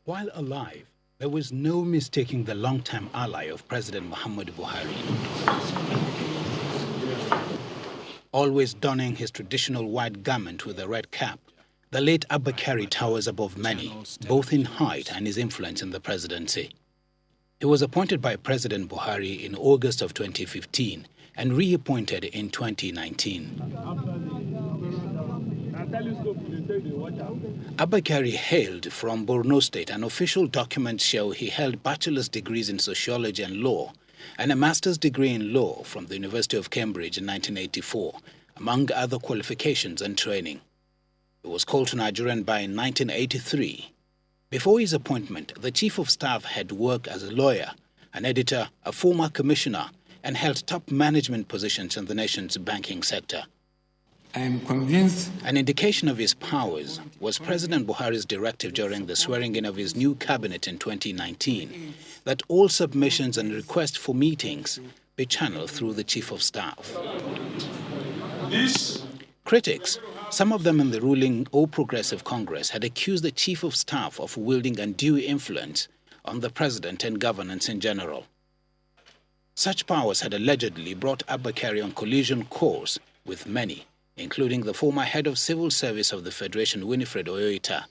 While alive, there was no mistaking the long-time ally of President Muhammadu Buhari. Always donning his traditional white garment with a red cap, the late Abba Kyari towers above many, both in height and his influence in the presidency. He was appointed by President Buhari in August of 2015 and reappointed in 2019. Abba Kyari hailed from Borno State, and official documents show he held bachelor's degrees in sociology and law and a master's degree in law from the University of Cambridge in 1984, among other qualifications and training. He was called to Nigeria in 1983. Before his appointment, the Chief of Staff had worked as a lawyer, an editor, a former commissioner, and held top management positions in the nation's banking sector. I am convinced. An indication of his powers was President Buhari's directive during the swearing-in of his new cabinet in 2019 that all submissions and requests for meetings be channeled through the Chief of Staff. Critics, some of them in the ruling All Progressive Congress, had accused the Chief of Staff of wielding undue influence on the President and governance in general. Such powers had allegedly brought Abba Kyari on collision course with many, including the former head of civil service of the Federation, Winifred Oyoita,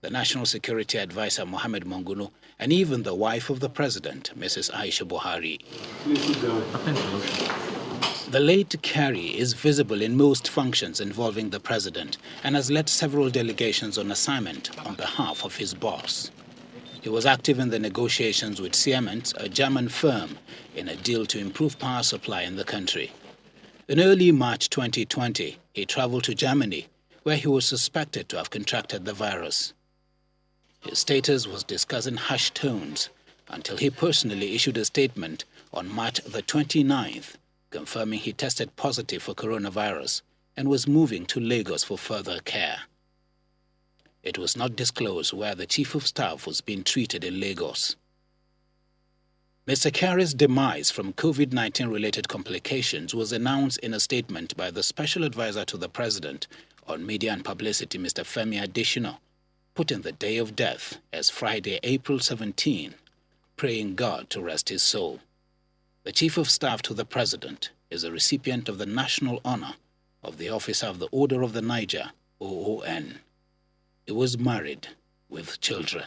the National Security Advisor, Mohammed Monguno, and even the wife of the president, Mrs. Aisha Buhari. The late Kyari is visible in most functions involving the president and has led several delegations on assignment on behalf of his boss. He was active in the negotiations with Siemens, a German firm, in a deal to improve power supply in the country. In early March 2020, he traveled to Germany, where he was suspected to have contracted the virus. His status was discussed in hushed tones until he personally issued a statement on March the 29th, confirming he tested positive for coronavirus and was moving to Lagos for further care. It was not disclosed where the Chief of Staff was being treated in Lagos. Mr. Kyari's demise from COVID-19 related complications was announced in a statement by the Special Advisor to the President on Media and Publicity, Mr. Femi Adesina, putting the day of death as Friday, April 17, praying God to rest his soul. The Chief of Staff to the President is a recipient of the national honor of the Officer of the Order of the Niger, OON. He was married with children.